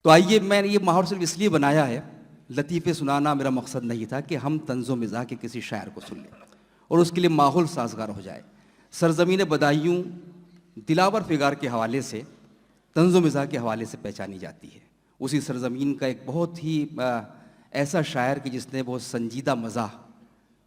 तो आइए, मैंने ये माहौल सिर्फ इसलिए बनाया है, लतीफ़े सुनाना मेरा मकसद नहीं था कि हम तंज़ो मिज़ाह के किसी शायर को सुन लें और उसके लिए माहौल साजगार हो जाए। सरज़मीन बदायूं दिलावर फिगार के हवाले से, तंज़ो मिज़ाह के हवाले से पहचानी जाती है। उसी सरज़मीन का एक बहुत ही ऐसा शायर कि जिसने बहुत संजीदा मज़ाह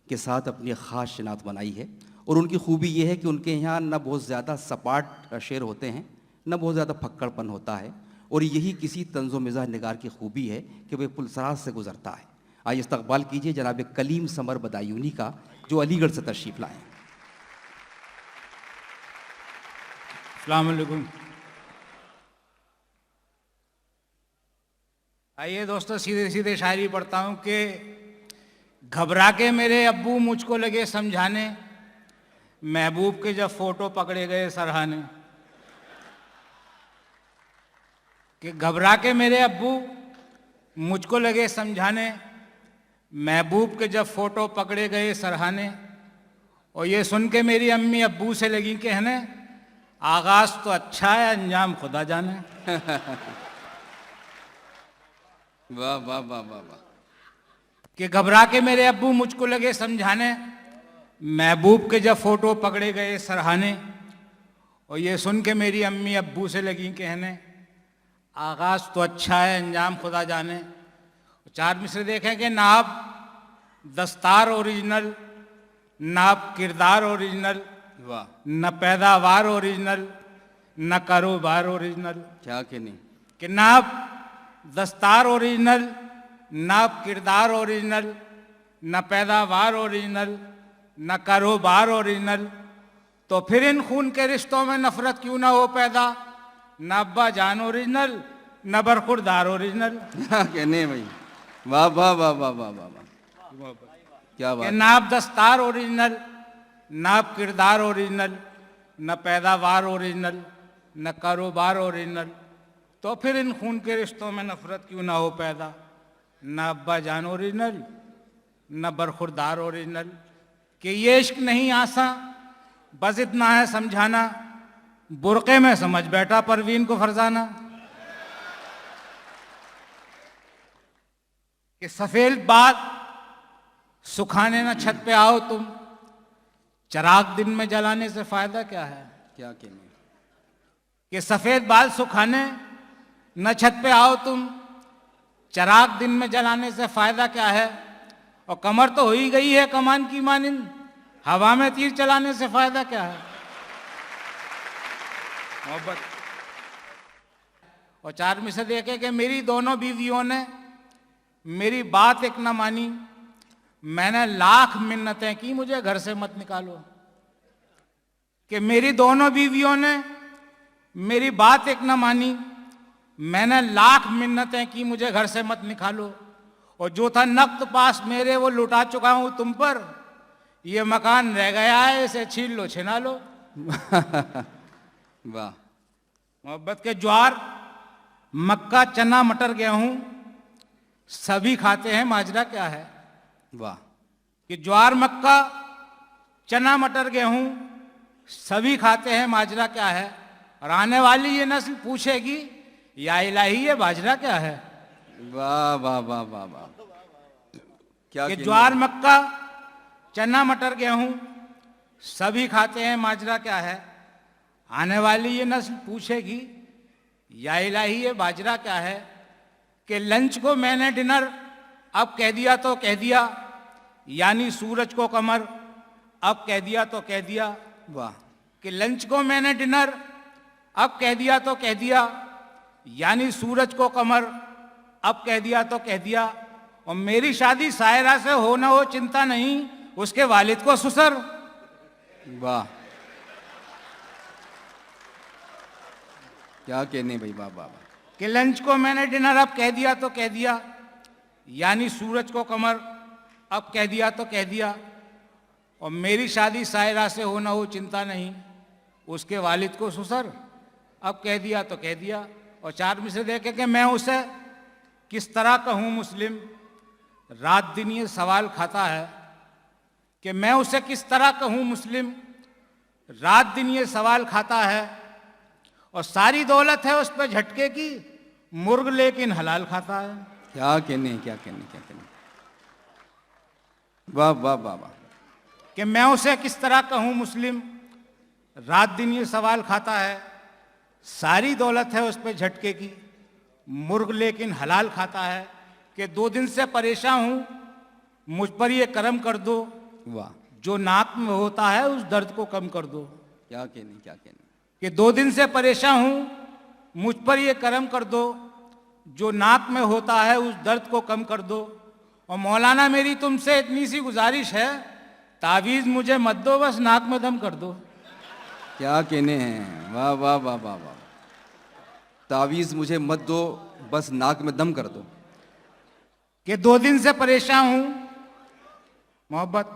के साथ अपनी ख़ास शिनाख्त बनाई है। और उनकी खूबी ये है कि उनके यहाँ न बहुत ज़्यादा सपाट शेर होते हैं, न बहुत ज़्यादा फक्कड़पन होता है, और यही किसी तंज़ो मिज़ाह निगार की खूबी है कि वह पुलसराज से गुज़रता है। आइए इस्तक़बाल कीजिए जनाब कलीम समर बदायूनी का, जो अलीगढ़ से तशरीफ़ लाए हैं। अस्सलाम वालेकुम। आइए दोस्तों, सीधे सीधे शायरी पढ़ता हूँ कि घबरा के मेरे अब्बू मुझको लगे समझाने, महबूब के जब फोटो पकड़े गए सरहाने। कि घबरा के मेरे अब्बू मुझको लगे समझाने, महबूब के जब फोटो पकड़े गए सरहाने। और ये सुन के मेरी अम्मी अब्बू से लगी कहने, आगाज तो अच्छा है, अंजाम खुदा जाने। वाह वाह वाह वाह वाह। कि घबरा के मेरे अब्बू मुझको लगे समझाने, महबूब के जब फोटो पकड़े गए सरहाने। और ये सुन के मेरी अम्मी अब्बू से लगी कहने, आगाज तो अच्छा है, अंजाम खुदा जाने। चार मिसरे देखें कि नाब दस्तार ओरिजिनल, नाब किरदार ओरिजिनल, वाह, न पैदावार ओरिजिनल, न कारोबार ओरिजिनल। क्या कि नहीं। कि नाब दस्तार ओरिजिनल, नाब किरदार ओरिजिनल, न पैदावार ओरिजिनल, न कारोबार ओरिजिनल। तो फिर इन खून के रिश्तों में नफरत क्यों ना हो पैदा, न अब्बा जान ओरिजिनल, न बरखुरदार ओरिजिनल। क्या कहने भाई, वाह वाह वाह वाह वाह वाह वाह, क्या बात। नाब दस्तार ओरिजिनल, नाब किरदार ओरिजिनल, न पैदावार ओरिजिनल, न कारोबार ओरिजिनल। तो फिर इन खून के रिश्तों में नफरत क्यों ना हो पैदा, न अब्बा जान ओरिजिनल, न बरखुरदार ओरिजिनल। कि ये इश्क नहीं आसा, बस इतना है समझाना, बुरके में समझ बैठा परवीन को फरजाना। कि सफेद बात सुखाने ना छत पे आओ तुम, चिराग दिन में जलाने से फायदा क्या है। क्या कहने। कि सफेद बाल सुखाने न छत पे आओ तुम, चिराग दिन में जलाने से फायदा क्या है। और कमर तो हो ही गई है कमान की मानिंद, हवा में तीर चलाने से फायदा क्या है। मोहब्बत। और चार में से देखे कि मेरी दोनों बीवियों ने मेरी बात एक न मानी, मैंने लाख मिन्नतें की मुझे घर से मत निकालो। कि मेरी दोनों बीवियों ने मेरी बात एक न मानी, मैंने लाख मिन्नतें की मुझे घर से मत निकालो। और जो था नक्त पास मेरे वो लुटा चुका हूं तुम पर, ये मकान रह गया है इसे छीन लो छिना लो। वाह। मोहब्बत के ज्वार मक्का चना मटर गेहूं सभी खाते हैं, माजरा क्या है। वाह। कि ज्वार मक्का चना मटर गेहूं सभी खाते हैं, माजरा क्या है। और आने वाली ये नस्ल पूछेगी, या इलाही ये बाजरा क्या है। वाह वाह वाह वाह वाह। क्या कि कहने। ज्वार मक्का चना मटर गेहूं सभी खाते हैं, माजरा क्या है। आने वाली ये नस्ल पूछेगी, या इलाही ये बाजरा क्या है। कि लंच को मैंने डिनर अब कह दिया तो कह दिया, यानी सूरज को कमर अब कह दिया तो कह दिया। वाह। कि लंच को मैंने डिनर अब कह दिया तो कह दिया, यानी सूरज को कमर अब कह दिया तो कह दिया। और मेरी शादी सायरा से हो ना हो चिंता नहीं, उसके वालिद को सुसर। वाह। क्या कहने भाई, वाह वाह वाह। कि लंच को मैंने डिनर अब कह दिया तो कह दिया, यानी सूरज को कमर अब कह दिया तो कह दिया। और मेरी शादी सायरा से हो ना हो चिंता नहीं, उसके वालिद को सुसर अब कह दिया तो कह दिया। और चार में से देखे कि मैं उसे किस तरह कहूँ मुस्लिम, रात दिन ये सवाल खाता है। कि मैं उसे किस तरह कहूँ मुस्लिम, रात दिन ये सवाल खाता है। और सारी दौलत है उस पर झटके की, मुर्ग लेकिन हलाल खाता है। क्या कहने, क्या कहने, क्या कहने। वाह वाह वाह वाह। कि मैं उसे किस तरह कहूं मुस्लिम, रात दिन ये सवाल खाता है। सारी दौलत है उस पे झटके की, मुर्ग लेकिन हलाल खाता है। कि 2 दिन से परेशान हूं, मुझ पर ये करम कर दो, वाह, जो नाक में होता है उस दर्द को कम कर दो। क्या कहने, क्या कहने। कि 2 दिन से परेशान हूं, मुझ पर ये करम कर दो, जो नाक में होता है उस दर्द को कम कर दो। और मौलाना मेरी तुमसे इतनी सी गुजारिश है, तावीज़ मुझे मत दो, बस नाक में दम कर दो। क्या कहने हैं, वाह वाह वाह वाह वाह। तावीज़ मुझे मत दो, बस नाक में दम कर दो। कि 2 दिन से परेशान हूं, मोहब्बत,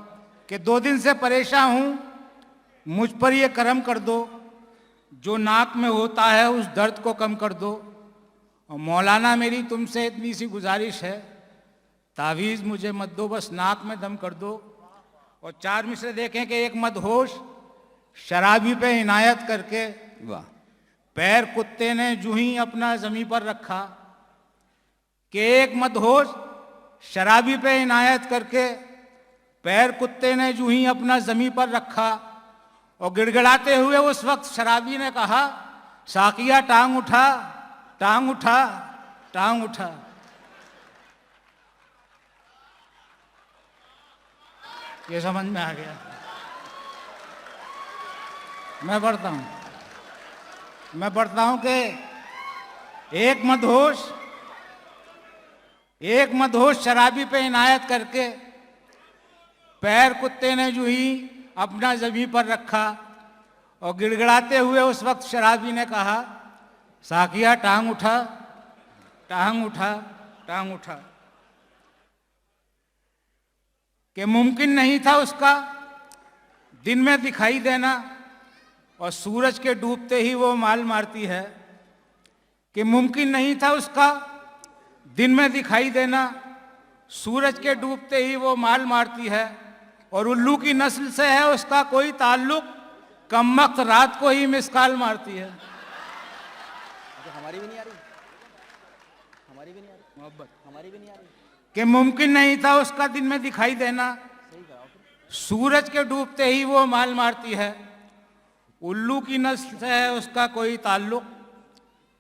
कि 2 दिन से परेशान हूं, मुझ पर ये करम कर दो, जो नाक में होता है उस दर्द को कम कर दो। और मौलाना मेरी तुमसे इतनी सी गुजारिश है, तावीज़ मुझे मत दो, बस नाक में दम कर दो। और 4 मिसरे देखें कि एक मदहोश शराबी पे इनायत करके, वाह, पैर कुत्ते ने जूं ही अपना जमीन पर रखा। कि एक मदहोश शराबी पे इनायत करके, पैर कुत्ते ने जूं ही अपना जमीन पर रखा। और गिड़गिड़ाते हुए उस वक्त शराबी ने कहा, साकिया टांग उठा, टांग उठा, टांग उठा। ये समझ में आ गया। मैं पढ़ता हूं कि एक मदहोश शराबी पे इनायत करके, पैर कुत्ते ने जो ही अपना जमीन पर रखा। और गिड़गिड़ाते हुए उस वक्त शराबी ने कहा, साकिया टांग उठा, टांग उठा, टांग उठा। कि मुमकिन नहीं था उसका दिन में दिखाई देना, और सूरज के डूबते ही वो माल मारती है। कि मुमकिन नहीं था उसका दिन में दिखाई देना, सूरज के डूबते ही वो माल मारती है। और उल्लू की नस्ल से है उसका कोई ताल्लुक, कम वक्त रात को ही मिसकाल मारती है। हमारी भी नहीं आ रही, हमारी भी नहीं आ रही मोहब्बत, हमारी भी नहीं आ रही। कि मुमकिन नहीं था उसका दिन में दिखाई देना, सूरज के डूबते ही वो माल मारती है। उल्लू की नस्ल से है उसका कोई ताल्लुक,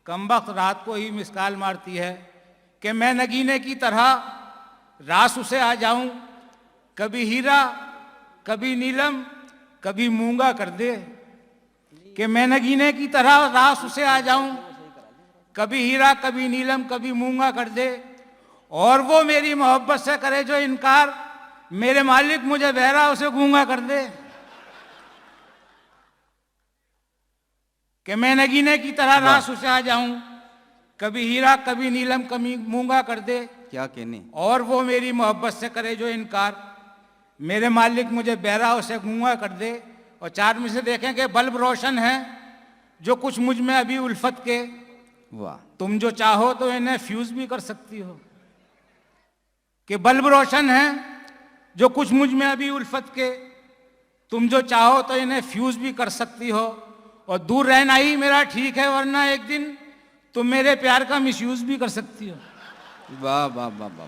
कम वक्त रात को ही मिसकाल मारती है। कि मैं नगीने की तरह रास उसे आ जाऊं, कभी हीरा कभी नीलम कभी मूंगा कर दे। कि मैं नगीने की तरह रास उसे आ जाऊं, कभी हीरा कभी नीलम कभी मूंगा कर दे। और वो मेरी मोहब्बत से करे जो इनकार, मेरे मालिक मुझे बहरा उसे गूंगा कर दे। कि मैं नगीने की तरह रास उसे आ जाऊं, कभी हीरा कभी नीलम कभी मूंगा कर दे। क्या कहने। और वो मेरी मोहब्बत से करे जो इनकार, मेरे मालिक मुझे बहरा उसे गूंगा कर दे। और 4 में से देखें कि बल्ब रोशन है जो कुछ मुझ में अभी उल्फत के, वाह, तुम जो चाहो तो इन्हें फ्यूज भी कर सकती हो। कि बल्ब रोशन है जो कुछ मुझ में अभी उल्फत के, तुम जो चाहो तो इन्हें फ्यूज भी कर सकती हो। और दूर रहना ही मेरा ठीक है, वरना एक दिन तुम मेरे प्यार का मिसयूज भी कर सकती हो। वाह वाह वाह वाह।